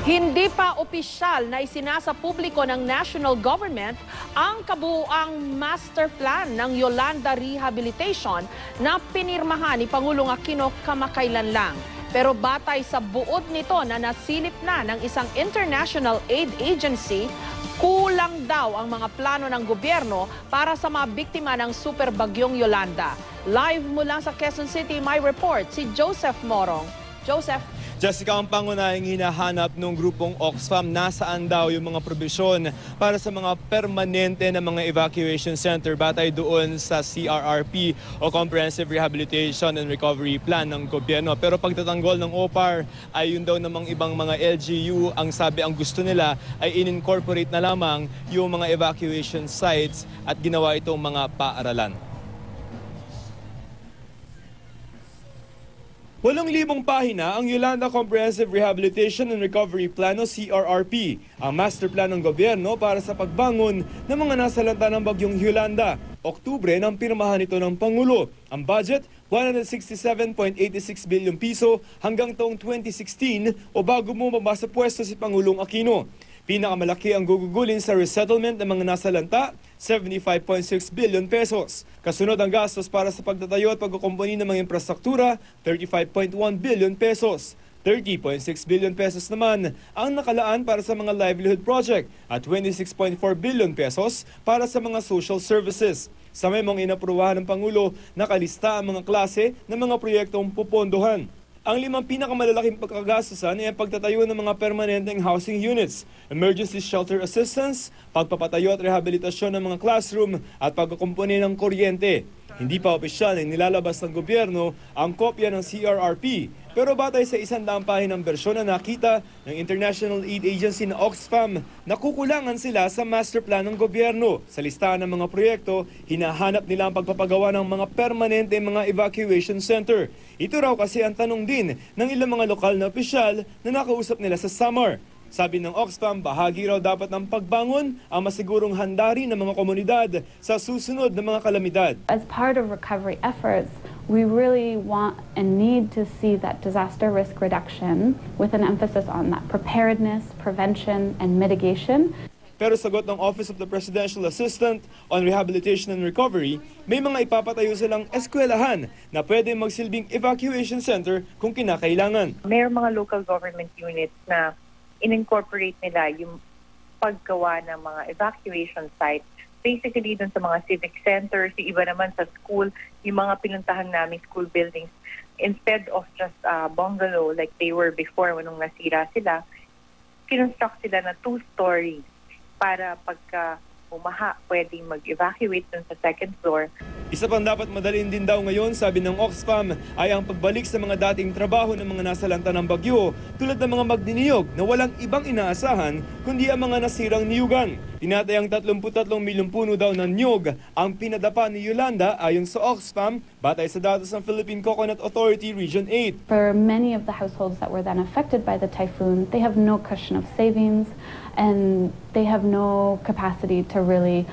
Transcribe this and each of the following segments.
Hindi pa opisyal na isinasa publiko ng national government ang kabuuang master plan ng Yolanda Rehabilitation na pinirmahan ni Pangulong Aquino kamakailan lang. Pero batay sa buod nito na nasilip na ng isang international aid agency, kulang daw ang mga plano ng gobyerno para sa mga biktima ng super bagyong Yolanda. Live mula sa Quezon City, may report si Joseph Morong. Joseph. Jessica, ang pangunahing hinahanap ng grupong Oxfam, nasaan daw yung mga probisyon para sa mga permanente na mga evacuation center batay doon sa CRRP o Comprehensive Rehabilitation and Recovery Plan ng gobyerno. Pero pagtatanggol ng OPAR ay yun daw namang ibang mga LGU, ang sabi ang gusto nila ay in-incorporate na lamang yung mga evacuation sites at ginawa itong mga paaralan. 8,000 pahina ang Yolanda Comprehensive Rehabilitation and Recovery Plan o CRRP, ang master plan ng gobyerno para sa pagbangon ng mga nasalanta ng bagyong Yolanda. Oktubre nang pirmahan ito ng Pangulo. Ang budget, 167.86 billion piso hanggang taong 2016 o bago bumaba sa pwesto si Pangulong Aquino. Pinakamalaki ang gugugulin sa resettlement ng mga nasalanta, 75.6 billion pesos. Kasunod ang gastos para sa pagtatayo at pagkukumpuni ng mga infrastruktura, 35.1 billion pesos. 30.6 billion pesos naman ang nakalaan para sa mga livelihood project at 26.4 billion pesos para sa mga social services. Sa memong inapruwahan ng Pangulo, nakalista ang mga klase ng mga proyektong pupondohan. Ang 5 pinakamalalaking pagkagastusan ay ang pagtatayo ng mga permanenteng housing units, emergency shelter assistance, pagpapatayo at rehabilitasyon ng mga classroom at pagkukumpuni ng kuryente. Hindi pa opisyal na nilalabas ng gobyerno ang kopya ng CRRP, pero batay sa 100 pahinang bersyon na nakita ng International Aid Agency na Oxfam, nakukulangan sila sa master plan ng gobyerno. Sa listahan ng mga proyekto, hinahanap nila ang pagpapagawa ng mga permanente mga evacuation center. Ito raw kasi ang tanong din ng ilang mga lokal na opisyal na nakausap nila sa Samar. Sabi ng Oxfam, bahagi raw dapat ng pagbangon ang masigurong handari ng mga komunidad sa susunod na mga kalamidad. As part of recovery efforts, we really want and need to see that disaster risk reduction with an emphasis on that preparedness, prevention, and mitigation. Pero sagot ng Office of the Presidential Assistant on Rehabilitation and Recovery, may mga ipapatayo silang eskwelahan na pwede magsilbing evacuation center kung kinakailangan. May mga local government units na in-incorporate nila yung paggawa ng mga evacuation sites. Basically, dun sa mga civic centers, yung iba naman sa school, yung mga pinuntahan namin school buildings, instead of just bungalow like they were before nung nasira sila, kinonstruct sila na 2 stories para pagka umaha, pwedeng mag-evacuate dun sa second floor. Isa pang dapat madalin din daw ngayon, sabi ng Oxfam, ay ang pagbalik sa mga dating trabaho ng mga nasalanta ng bagyo tulad ng mga magniniyog na walang ibang inaasahan kundi ang mga nasirang niyugan. Tinatayang 33 milyong puno daw ng niyog ang pinadapa ni Yolanda ayon sa Oxfam batay sa datos ng Philippine Coconut Authority Region 8. For many of the households that were then affected by the typhoon, they have no cushion of savings and they have no capacity to really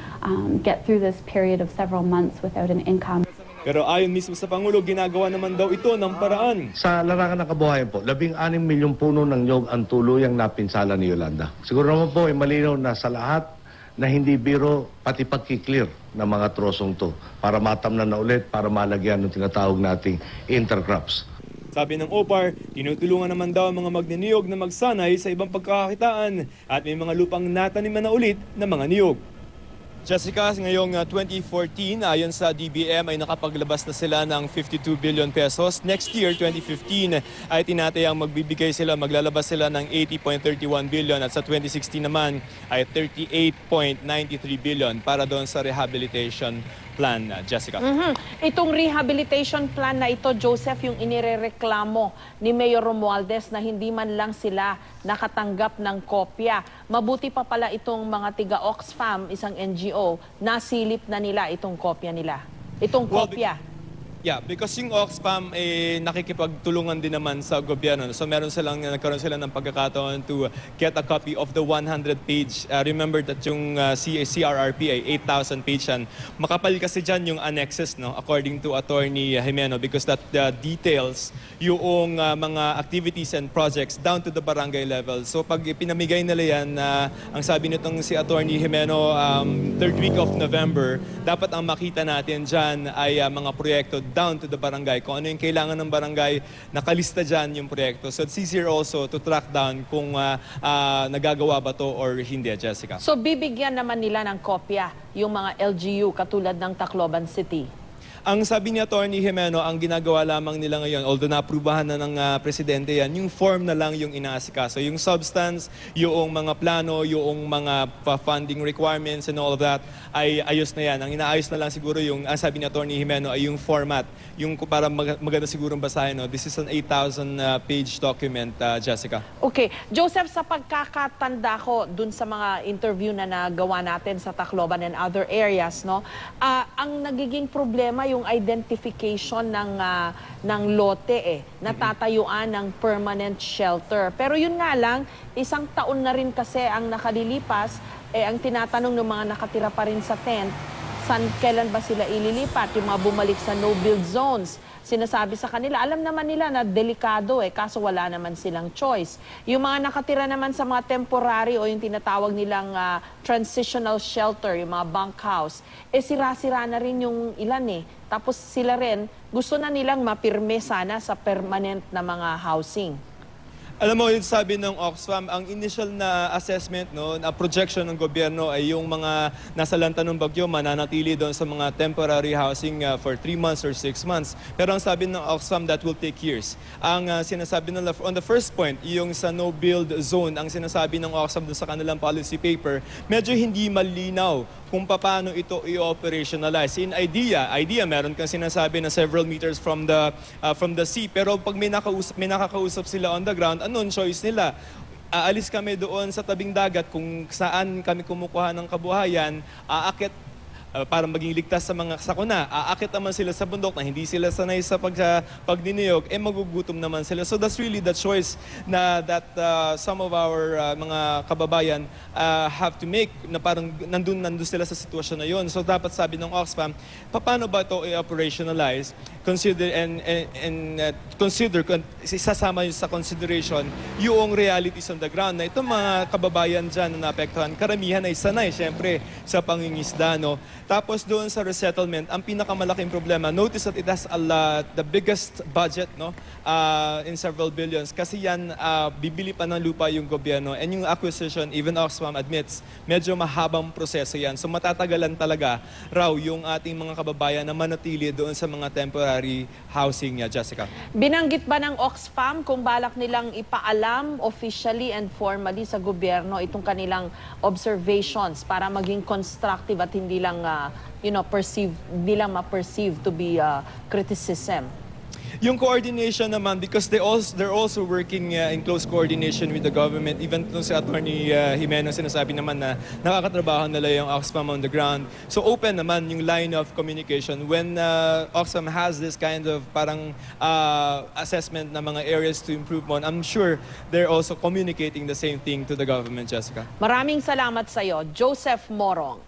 get through this period of several months without an income. Pero ayon mismo sa Pangulo, ginagawa naman daw ito ng paraan. Sa larangan ng kabuhayan po, 16 milyong puno ng nyog ang tuluyang napinsala ni Yolanda. Siguro naman po ay malinaw na sa lahat na hindi biro pati pagkiklear ng mga trosong to para matamnan na ulit, para malagyan ng tinatawag nating intercrops. Sabi ng OPAR, tinutulungan naman daw ang mga magniniyog na magsanay sa ibang pagkakakitaan at may mga lupang nataniman na ulit ng mga niyog. Jessica, ngayong 2014, ayon sa DBM ay nakapaglabas na sila ng 52 billion pesos. Next year, 2015, ay tinatayang maglalabas sila ng 80.31 billion at sa 2016 naman ay 38.93 billion para doon sa rehabilitation plan, Jessica. Itong rehabilitation plan na ito, Joseph, yung inirereklamo ni Mayor Romualdez na hindi man lang sila nakatanggap ng kopya. Mabuti pa pala itong mga tiga Oxfam, isang NGO, nasilip na nila itong kopya nila. Itong kopya. Yeah, because yung Oxfam nakikipagtulungan din naman sa gobyerno. So nagkaroon sila ng pagkakataon to get a copy of the 100-page. Remember that yung CRRP ay 8,000 page yan. Makapal kasi dyan yung annexes, no, according to Attorney Jimeno, because that details yung mga activities and projects down to the barangay level. So pag pinamigay nila yan, ang sabi nitong si Attorney Jimeno, third week of November, dapat ang makita natin dyan ay mga proyekto down to the barangay. Kung ano yung kailangan ng barangay, nakalista dyan yung proyekto. So it's easier also to track down kung nagagawa ba to or hindi, Jessica. So bibigyan naman nila ng kopya yung mga LGU katulad ng Tacloban City. Ang sabi ni Attorney Jimeno, ang ginagawa lamang nila ngayon, although naaprubahan na ng presidente yan, yung form na lang yung inaasikaso. Yung substance, yung mga plano, yung mga funding requirements and all of that, ay ayos na yan. Ang inaayos na lang siguro yung, ang sabi ni Attorney Jimeno, ay yung format. Yung para maganda sigurong basahin. No? This is an 8,000-page document, Jessica. Okay. Joseph, sa pagkakatanda ko dun sa mga interview na nagawa natin sa Tacloban and other areas, no, ang nagiging problema yung identification ng lote natatayuan ng permanent shelter. Pero yun nga lang, isang taon na rin kasi ang nakalilipas, ang tinatanong ng mga nakatira pa rin sa tent, kailan ba sila ililipat? Yung mga bumalik sa no-build zones. Sinasabi sa kanila, alam naman nila na delikado kaso wala naman silang choice. Yung mga nakatira naman sa mga temporary o yung tinatawag nilang transitional shelter, yung mga bunkhouse, sira-sira na rin yung ilan Tapos sila rin, gusto na nilang mapirme sana sa permanent na mga housing. Alam mo, yung sabi ng Oxfam, ang initial na assessment, no, na projection ng gobyerno ay yung mga nasa lanta ng bagyo mananatili doon sa mga temporary housing for 3 months or 6 months. Pero ang sabi ng Oxfam, that will take years. Ang sinasabi nila, on the first point, yung sa no-build zone, ang sinasabi ng Oxfam doon sa kanilang policy paper, medyo hindi malinaw kung paano ito i-operationalize. In idea, meron kang sinasabi na several meters from the sea. Pero pag may nakakausap sila on the ground, anong choice nila? Aalis kami doon sa tabing dagat kung saan kami kumukuha ng kabuhayan, aakit para maging ligtas sa mga sakuna. Aakit naman sila sa bundok na hindi sila sanay sa pagniniyog, magugutom naman sila. So that's really the choice that some of our mga kababayan have to make, na parang nandun sila sa sitwasyon na yon. So dapat sabi ng Oxfam, paano ba ito i-operationalize? Consider isasama sa consideration yung realities on the ground na itong mga kababayan dyan na naapektuhan, karamihan ay sanay syempre sa pangingisda, no? Tapos doon sa resettlement, ang pinakamalaking problema, notice that it has the biggest budget, no, in several billions, kasi yan bibili pa ng lupa yung gobyerno, and yung acquisition, even Oxfam admits, medyo mahabang proseso yan. So matatagalan talaga raw yung ating mga kababayan na manatili doon sa mga temporary housing, Jessica. Binanggit ba ng Oxfam kung balak nilang ipaalam officially and formally sa gobyerno itong kanilang observations para maging constructive at hindi lang ma-perceive to be criticism? Yung coordination naman, because they're also working in close coordination with the government. Even si Attorney Jimeno sinasabi naman na nakakatrabaho nila yung Oxfam on the ground. So open naman yung line of communication. When Oxfam has this kind of parang assessment na mga areas to improve on, I'm sure they're also communicating the same thing to the government, Jessica. Maraming salamat sa iyo, Joseph Morong.